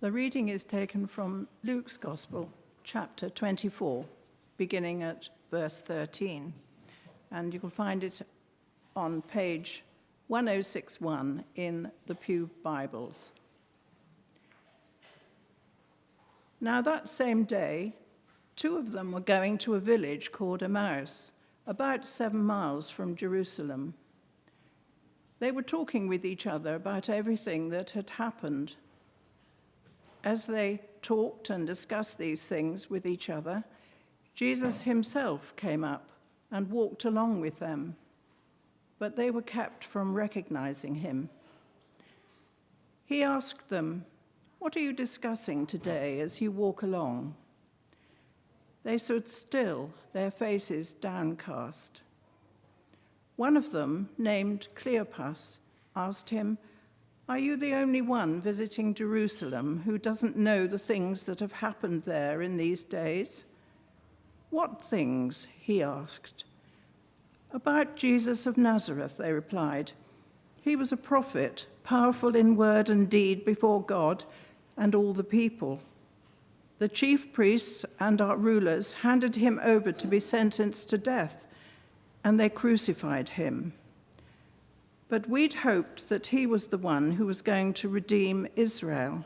The reading is taken from Luke's Gospel, chapter 24, beginning at verse 13. And you can find it on page 1061 in the Pew Bibles. Now that same day, two of them were going to a village called Emmaus, about 7 miles from Jerusalem. They were talking with each other about everything that had happened. As they talked and discussed these things with each other, Jesus himself came up and walked along with them, but they were kept from recognizing him. He asked them, "What are you discussing today as you walk along?" They stood still, their faces downcast. One of them, named Cleopas, asked him, "Are you the only one visiting Jerusalem who doesn't know the things that have happened there in these days?" "What things?" he asked. "About Jesus of Nazareth," they replied. "He was a prophet, powerful in word and deed before God and all the people. The chief priests and our rulers handed him over to be sentenced to death, and they crucified him. But we'd hoped that he was the one who was going to redeem Israel.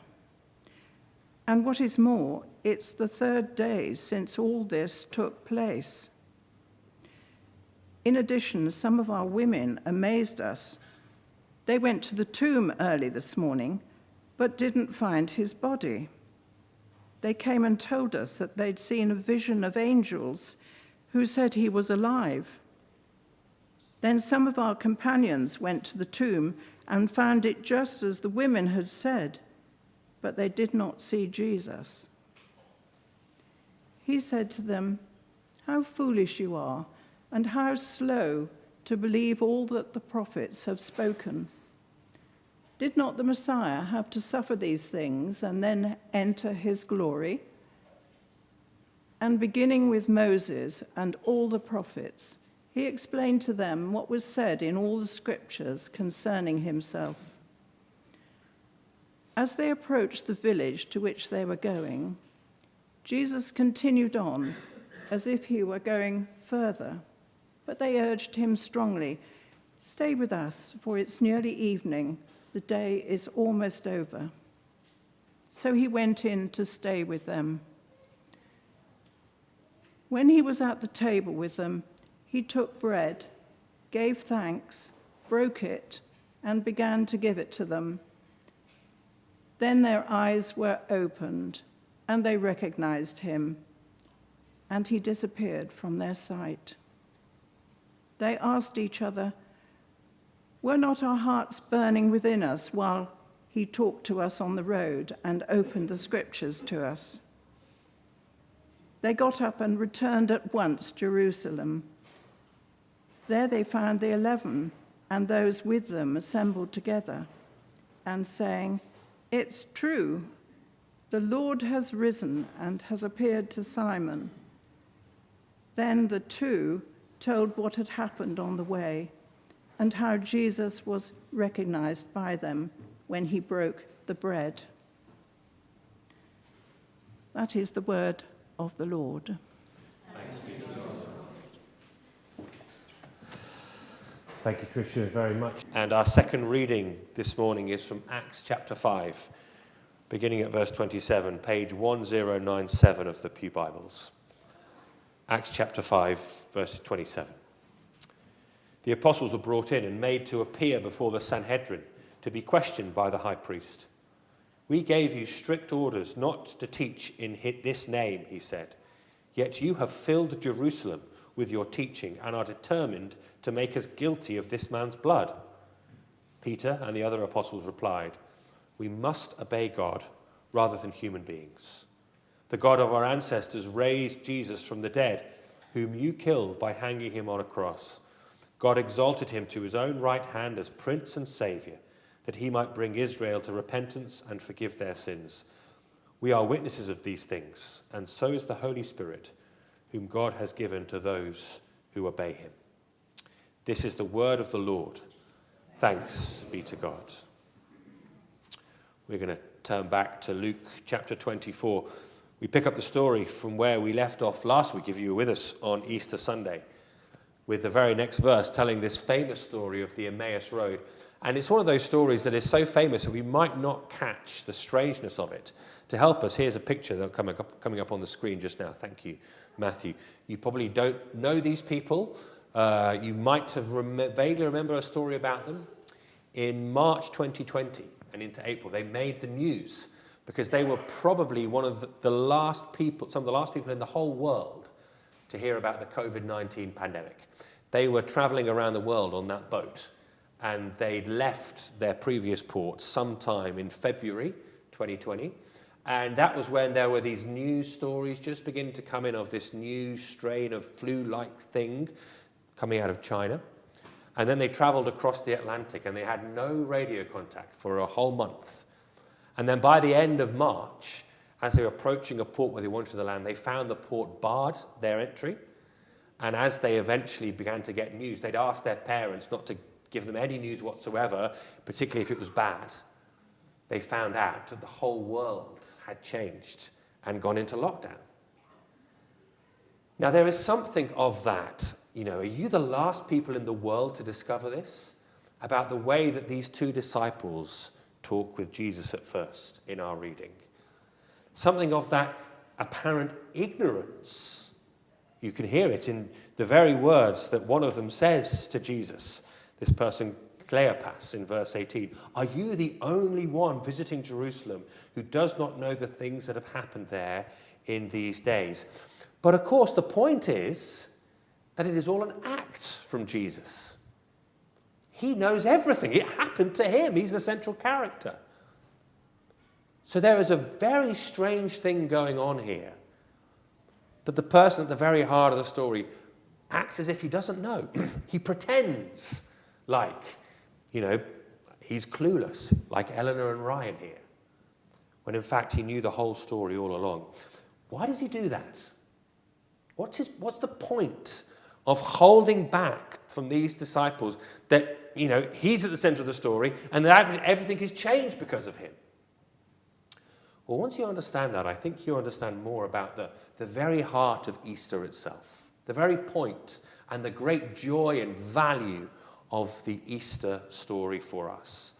And what is more, it's the third day since all this took place. In addition, some of our women amazed us. They went to the tomb early this morning, but didn't find his body. They came and told us that they'd seen a vision of angels who said he was alive. Then some of our companions went to the tomb and found it just as the women had said, but they did not see Jesus." He said to them, "How foolish you are, and how slow to believe all that the prophets have spoken. Did not the Messiah have to suffer these things and then enter his glory?" And beginning with Moses and all the prophets, he explained to them what was said in all the scriptures concerning himself. As they approached the village to which they were going, Jesus continued on as if he were going further, but they urged him strongly, "Stay with us, for it's nearly evening. The day is almost over." So he went in to stay with them. When he was at the table with them, he took bread, gave thanks, broke it, and began to give it to them. Then their eyes were opened, and they recognized him, and he disappeared from their sight. They asked each other, "Were not our hearts burning within us while he talked to us on the road and opened the scriptures to us?" They got up and returned at once to Jerusalem. There they found the 11 and those with them assembled together and saying, "It's true, the Lord has risen and has appeared to Simon." Then the two told what had happened on the way and how Jesus was recognized by them when he broke the bread. That is the word of the Lord. Thank you, Tricia, very much. And our second reading this morning is from Acts chapter 5, beginning at verse 27, page 1097 of the Pew Bibles. Acts chapter 5, verse 27. The apostles were brought in and made to appear before the Sanhedrin to be questioned by the high priest. "We gave you strict orders not to teach in this name," he said. "Yet you have filled Jerusalem with your teaching and are determined to make us guilty of this man's blood." Peter and the other apostles replied, "We must obey God rather than human beings. The God of our ancestors raised Jesus from the dead, whom you killed by hanging him on a cross. God exalted him to his own right hand as Prince and Saviour, that he might bring Israel to repentance and forgive their sins. We are witnesses of these things, and so is the Holy Spirit, whom God has given to those who obey him." This is the word of the Lord. Thanks be to God. We're going to turn back to Luke chapter 24. We pick up the story from where we left off last week, if you were with us on Easter Sunday, with the very next verse telling this famous story of the Emmaus Road. And it's one of those stories that is so famous that we might not catch the strangeness of it. To help us, here's a picture that's coming up on the screen just now. Thank you, Matthew. You probably don't know these people. You might have vaguely remember a story about them. In March 2020 and into April, they made the news because they were probably one of the last people, some of the last people in the whole world to hear about the COVID-19 pandemic. They were traveling around the world on that boat, and they'd left their previous port sometime in February 2020. And that was when there were these news stories just beginning to come in of this new strain of flu-like thing coming out of China. And then they traveled across the Atlantic, and they had no radio contact for a whole month. And then by the end of March, as they were approaching a port where they wanted to land, they found the port barred their entry. And as they eventually began to get news, they'd asked their parents not to give them any news whatsoever, particularly if it was bad. They found out that the whole world had changed and gone into lockdown. Now, there is something of that. Are you the last people in the world to discover this? About the way that these two disciples talk with Jesus at first in our reading. Something of that apparent ignorance. You can hear it in the very words that one of them says to Jesus, this person Cleopas in verse 18. Are you the only one visiting Jerusalem who does not know the things that have happened there in these days? But of course, the point is that it is all an act from Jesus. He knows everything. It happened to him. He's the central character. So there is a very strange thing going on here, that the person at the very heart of the story acts as if he doesn't know. He pretends like, he's clueless, like Eleanor and Ryan here, when in fact he knew the whole story all along. Why does he do that? What's the point of holding back from these disciples that, he's at the center of the story and that everything has changed because of him? Well, once you understand that, I think you understand more about the very heart of Easter itself, the very point and the great joy and value of the Easter story for us.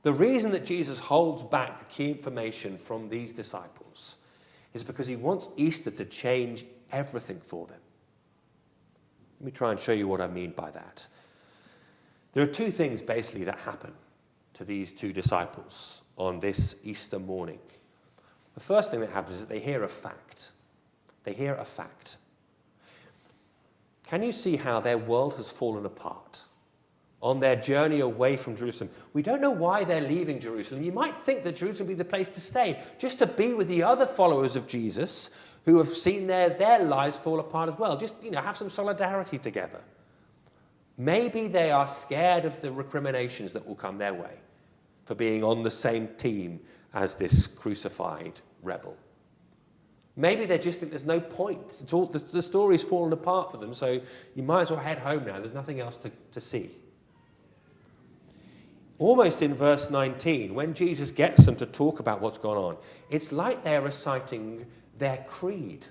The reason that Jesus holds back the key information from these disciples is because he wants Easter to change everything for them. Let me try and show you what I mean by that. There are two things basically that happen to these two disciples on this Easter morning. The first thing that happens is that they hear a fact. They hear a fact. Can you see how their world has fallen apart on their journey away from Jerusalem? We don't know why they're leaving Jerusalem. You might think that Jerusalem would be the place to stay, just to be with the other followers of Jesus who have seen their lives fall apart as well. Just, have some solidarity together. Maybe they are scared of the recriminations that will come their way for being on the same team as this crucified rebel. Maybe they just think there's no point. The story's fallen apart for them, so you might as well head home now. There's nothing else to see. Almost in verse 19, when Jesus gets them to talk about what's gone on, it's like they're reciting their creed,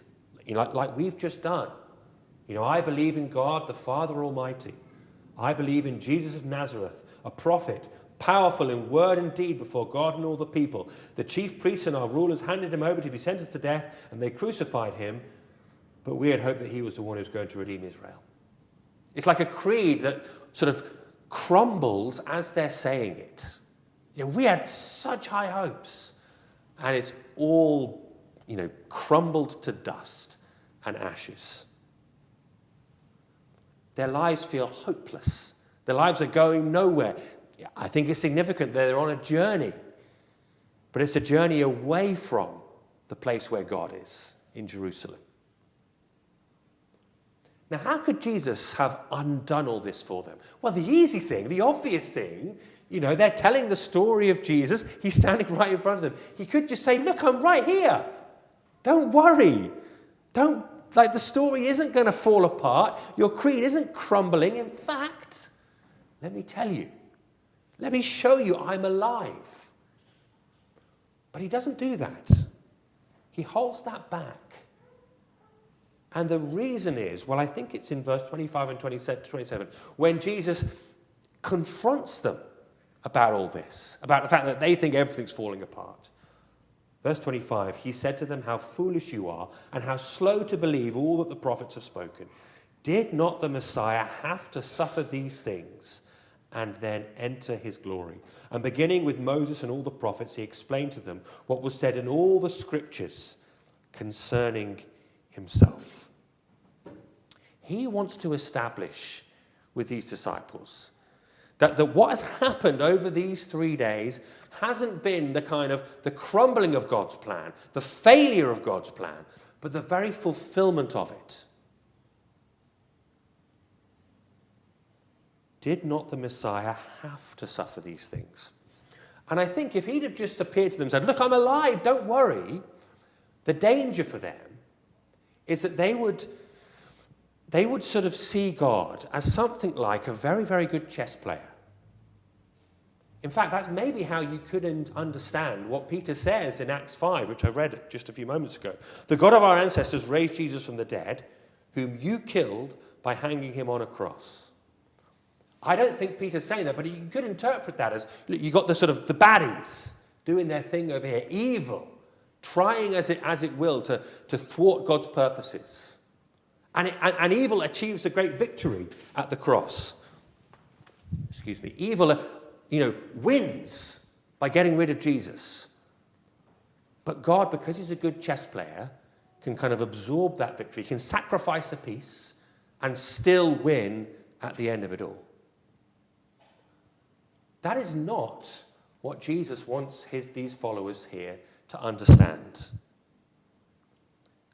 like we've just done. I believe in God, the Father Almighty. I believe in Jesus of Nazareth, a prophet, powerful in word and deed before God and all the people. The chief priests and our rulers handed him over to be sentenced to death, and they crucified him, but we had hoped that he was the one who was going to redeem Israel. It's like a creed that sort of crumbles as they're saying it. We had such high hopes, and it's all, crumbled to dust and ashes. Their lives feel hopeless. Their lives are going nowhere. I think it's significant that they're on a journey, but it's a journey away from the place where God is, in Jerusalem. Now, how could Jesus have undone all this for them? Well, the easy thing, the obvious thing, they're telling the story of Jesus. He's standing right in front of them. He could just say, look, I'm right here. Don't worry. The story isn't going to fall apart. Your creed isn't crumbling. In fact, let me tell you. Let me show you I'm alive. But he doesn't do that. He holds that back. And the reason is, well, I think it's in verse 25 and 27, when Jesus confronts them about all this, about the fact that they think everything's falling apart. Verse 25, he said to them, how foolish you are, and how slow to believe all that the prophets have spoken. Did not the Messiah have to suffer these things and then enter his glory? And beginning with Moses and all the prophets, he explained to them what was said in all the scriptures concerning himself. He wants to establish with these disciples that what has happened over these 3 days hasn't been the kind of the crumbling of God's plan, the failure of God's plan, but the very fulfillment of it. Did not the Messiah have to suffer these things? And I think if he'd have just appeared to them and said, look, I'm alive, don't worry, the danger for them is that they would sort of see God as something like a very, very good chess player. In fact, that's maybe how you could understand what Peter says in Acts 5, which I read just a few moments ago. The God of our ancestors raised Jesus from the dead, whom you killed by hanging him on a cross. I don't think Peter's saying that, but you could interpret that as, look, you got the sort of the baddies doing their thing over here, evil, trying as it will to thwart God's purposes. And evil achieves a great victory at the cross. Excuse me. Evil, wins by getting rid of Jesus. But God, because he's a good chess player, can kind of absorb that victory. He can sacrifice a piece and still win at the end of it all. That is not what Jesus wants these followers here to understand.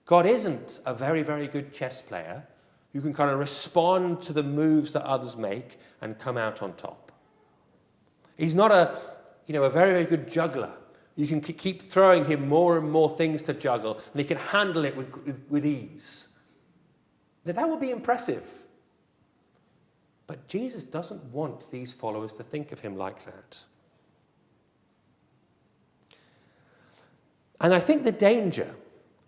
God isn't a very, very good chess player who can kind of respond to the moves that others make and come out on top. He's not a very, very good juggler. You can keep throwing him more and more things to juggle, and he can handle it with ease. Now, that would be impressive. But Jesus doesn't want these followers to think of him like that. And I think the danger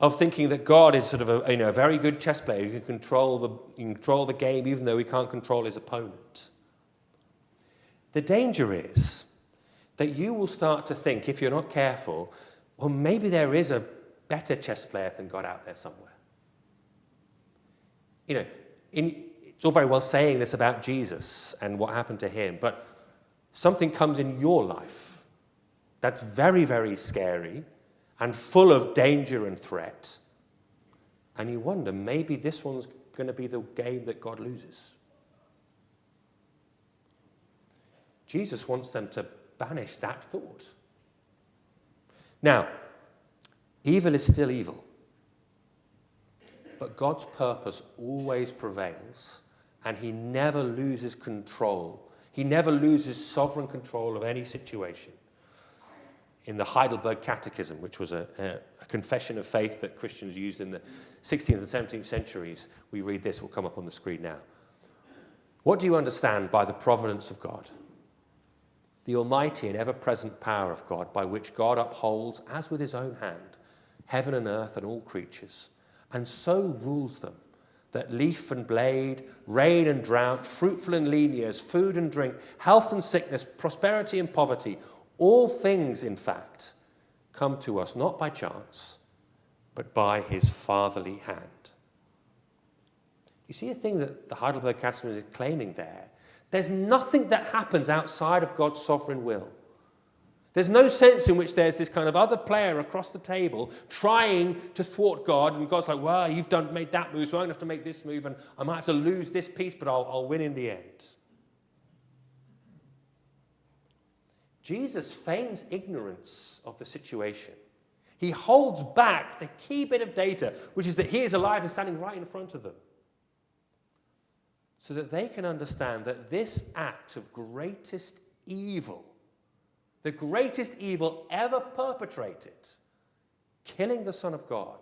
of thinking that God is sort of a very good chess player who can control the game even though he can't control his opponent. The danger is that you will start to think, if you're not careful, well, maybe there is a better chess player than God out there somewhere. It's all very well saying this about Jesus and what happened to him, but something comes in your life that's very, very scary and full of danger and threat. And you wonder, maybe this one's going to be the game that God loses. Jesus wants them to banish that thought. Now, evil is still evil. But God's purpose always prevails, and he never loses control. He never loses sovereign control of any situation. In the Heidelberg Catechism, which was a confession of faith that Christians used in the 16th and 17th centuries, we read this, will come up on the screen now. What do you understand by the providence of God? The almighty and ever-present power of God, by which God upholds, as with his own hand, heaven and earth and all creatures, and so rules them, that leaf and blade, rain and drought, fruitful and lean years, food and drink, health and sickness, prosperity and poverty, all things, in fact, come to us not by chance, but by his fatherly hand. You see a thing that the Heidelberg Catechism is claiming there? There's nothing that happens outside of God's sovereign will. There's no sense in which there's this kind of other player across the table trying to thwart God, and God's like, well, you've made that move, so I'm going to have to make this move, and I might have to lose this piece, but I'll win in the end. Jesus feigns ignorance of the situation. He holds back the key bit of data, which is that he is alive and standing right in front of them, so that they can understand that this act of greatest evil, the greatest evil ever perpetrated, killing the Son of God,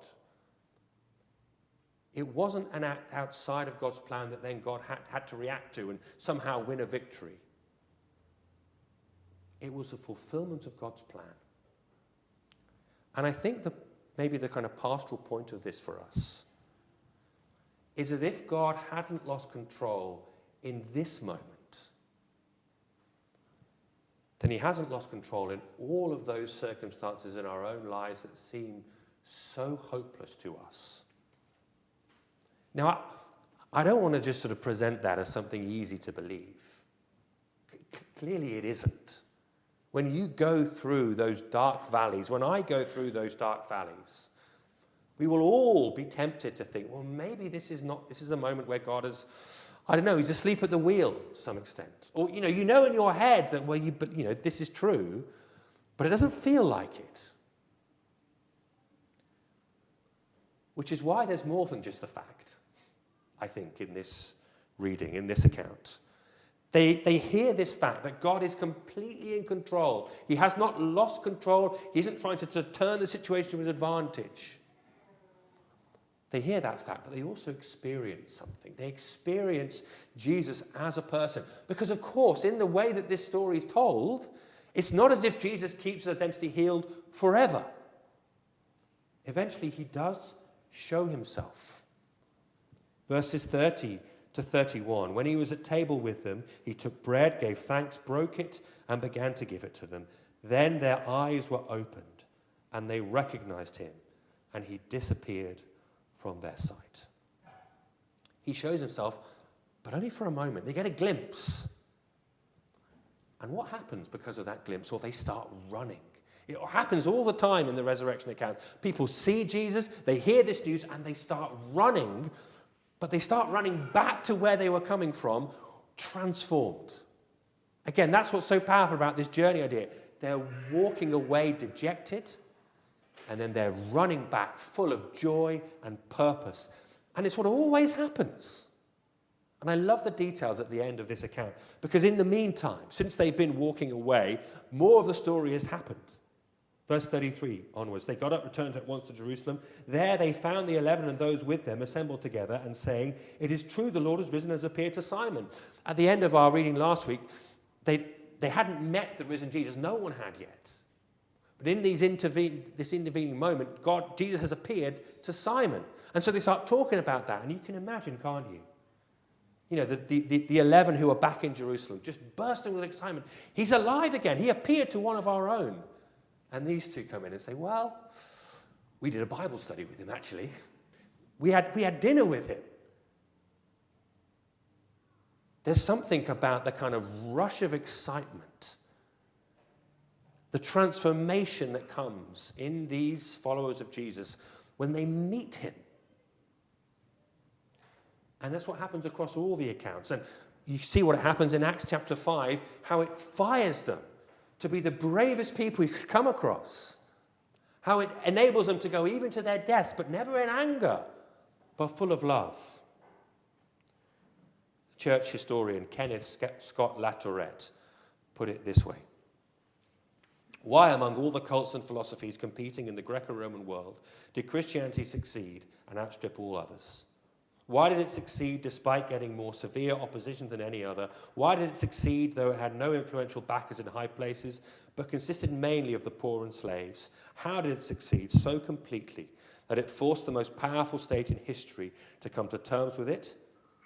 it wasn't an act outside of God's plan that then God had to react to and somehow win a victory. It was a fulfillment of God's plan. And I think maybe the kind of pastoral point of this for us is that if God hadn't lost control in this moment, then he hasn't lost control in all of those circumstances in our own lives that seem so hopeless to us. Now, I don't want to just sort of present that as something easy to believe. Clearly it isn't. When you go through those dark valleys, when I go through those dark valleys, we will all be tempted to think, well, maybe this is a moment where God is, I don't know, he's asleep at the wheel to some extent. Or, you know in your head that, well, this is true, but it doesn't feel like it. Which is why there's more than just the fact, I think, in this reading, in this account. They hear this fact that God is completely in control. He has not lost control. He isn't trying to turn the situation to his advantage. They hear that fact, but they also experience something. They experience Jesus as a person. Because, of course, in the way that this story is told, it's not as if Jesus keeps his identity healed forever. Eventually, he does show himself. Verses 30 to 31. When he was at table with them, he took bread, gave thanks, broke it, and began to give it to them. Then their eyes were opened, and they recognized him, and he disappeared from their sight. He shows himself, but only for a moment. They get a glimpse. And what happens because of that glimpse? Well, they start running. It happens all the time in the resurrection account. People see Jesus, they hear this news, and they start running, but they start running back to where they were coming from, transformed. Again, that's what's so powerful about this journey idea. They're walking away dejected, and then they're running back full of joy and purpose. And it's what always happens. And I love the details at the end of this account, because in the meantime, since they've been walking away, more of the story has happened. Verse 33 onwards, they got up, returned at once to Jerusalem. There they found the 11 and those with them assembled together and saying, "It is true, the Lord has risen and has appeared to Simon." At the end of our reading last week, they hadn't met the risen Jesus. No one had yet. But in this intervening moment, Jesus has appeared to Simon. And so they start talking about that. And you can imagine, can't you? You know, the 11 who are back in Jerusalem, just bursting with excitement. He's alive again. He appeared to one of our own. And these two come in and say, well, we did a Bible study with him, actually. We had dinner with him. There's something about the kind of rush of excitement, the transformation that comes in these followers of Jesus when they meet him. And that's what happens across all the accounts. And you see what happens in Acts chapter 5, how it fires them to be the bravest people you could come across. How it enables them to go even to their deaths, but never in anger, but full of love. Church historian Kenneth Scott Latourette put it this way. Why, among all the cults and philosophies competing in the Greco-Roman world, did Christianity succeed and outstrip all others? Why did it succeed despite getting more severe opposition than any other? Why did it succeed though it had no influential backers in high places, but consisted mainly of the poor and slaves? How did it succeed so completely that it forced the most powerful state in history to come to terms with it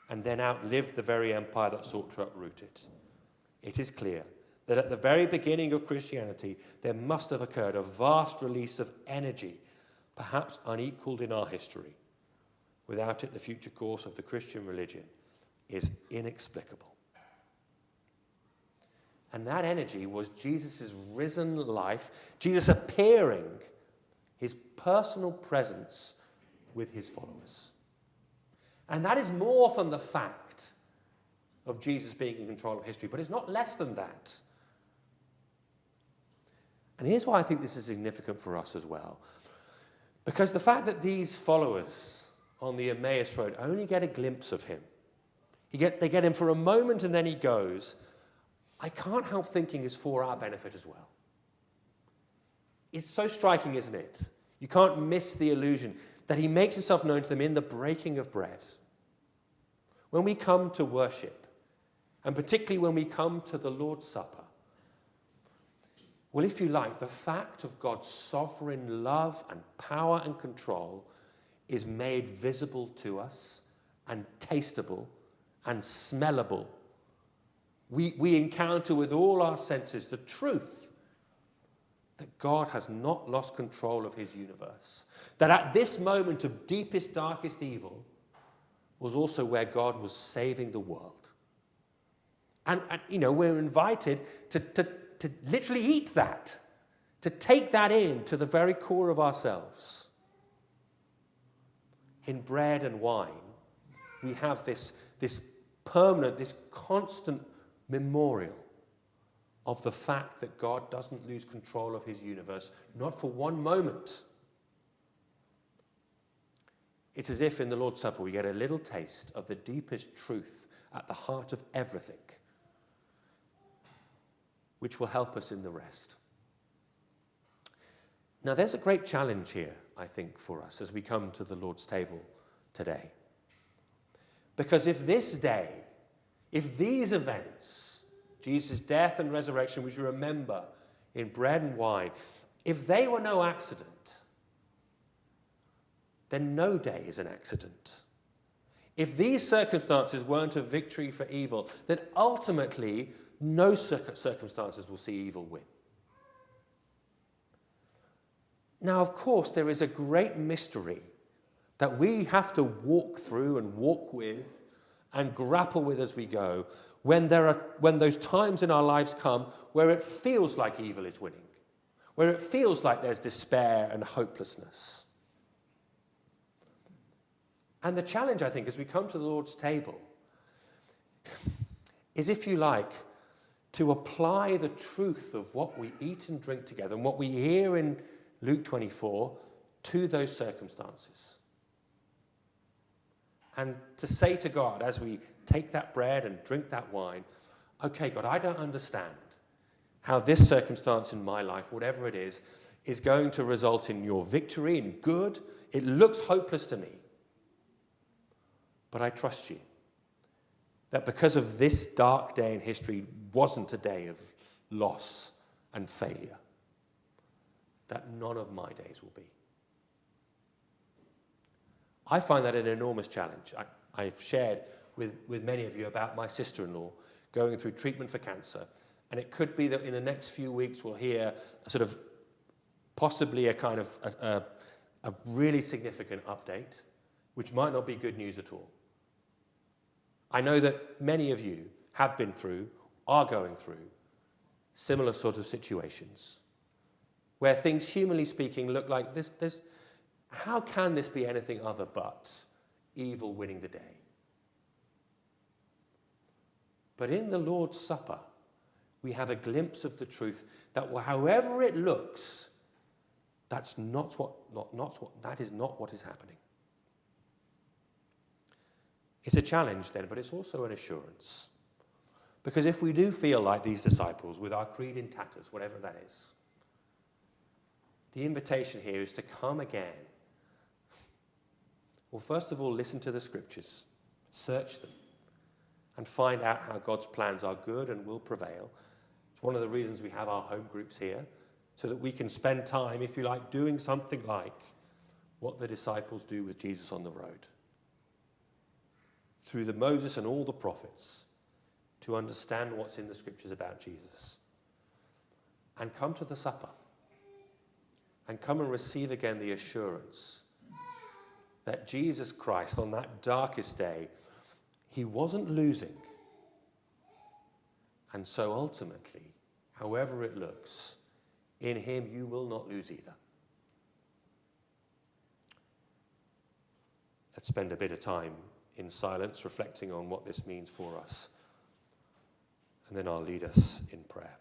and then outlived the very empire that sought to uproot it? It is clear that at the very beginning of Christianity, there must have occurred a vast release of energy, perhaps unequaled in our history. Without it, the future course of the Christian religion is inexplicable. And that energy was Jesus' risen life, Jesus appearing, his personal presence with his followers. And that is more than the fact of Jesus being in control of history, but it's not less than that. And here's why I think this is significant for us as well. Because the fact that these followers on the Emmaus Road only get a glimpse of him. They get him for a moment and then he goes. I can't help thinking is for our benefit as well. It's so striking, isn't it? You can't miss the illusion that he makes himself known to them in the breaking of bread. When we come to worship, and particularly when we come to the Lord's Supper, Well, if you like, the fact of God's sovereign love and power and control is made visible to us and tasteable and smellable. We encounter with all our senses the truth that God has not lost control of his universe. That at this moment of deepest, darkest evil was also where God was saving the world. And we're invited to literally eat that, to take that in to the very core of ourselves. In bread and wine, we have this permanent, this constant memorial of the fact that God doesn't lose control of his universe, not for one moment. It's as if in the Lord's Supper we get a little taste of the deepest truth at the heart of everything, which will help us in the rest. Now, there's a great challenge here, I think, for us as we come to the Lord's table today. Because if this day, if these events, Jesus' death and resurrection, which we remember in bread and wine, if they were no accident, then no day is an accident. If these circumstances weren't a victory for evil, then ultimately no circumstances will see evil win. Now, of course, there is a great mystery that we have to walk through and walk with and grapple with as we go when those times in our lives come where it feels like evil is winning, where it feels like there's despair and hopelessness. And the challenge, I think, as we come to the Lord's table is, if you like, to apply the truth of what we eat and drink together and what we hear in Luke 24 to those circumstances. And to say to God, as we take that bread and drink that wine, okay, God, I don't understand how this circumstance in my life, whatever it is going to result in your victory and good. It looks hopeless to me. But I trust you that because of this dark day in history wasn't a day of loss and failure, that none of my days will be. I find that an enormous challenge. I've shared with many of you about my sister-in-law going through treatment for cancer. And it could be that in the next few weeks we'll hear a sort of possibly a kind of a really significant update, which might not be good news at all. I know that many of you have been through, are going through similar sort of situations where things, humanly speaking, look like this. How can this be anything other but evil winning the day? But in the Lord's Supper, we have a glimpse of the truth that however it looks, that is not what is happening. It's a challenge then, but it's also an assurance. Because if we do feel like these disciples with our creed in tatters, whatever that is, the invitation here is to come again. Well, first of all, listen to the scriptures, search them, and find out how God's plans are good and will prevail. It's one of the reasons we have our home groups here, so that we can spend time, if you like, doing something like what the disciples do with Jesus on the road. Through the Moses and all the prophets, to understand what's in the scriptures about Jesus. And come to the supper. And come and receive again the assurance that Jesus Christ, on that darkest day, he wasn't losing. And so ultimately, however it looks, in him you will not lose either. Let's spend a bit of time in silence, reflecting on what this means for us. And then I'll lead us in prayer.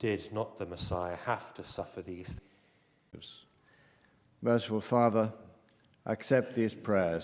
Did not the Messiah have to suffer these things? Merciful Father, accept these prayers.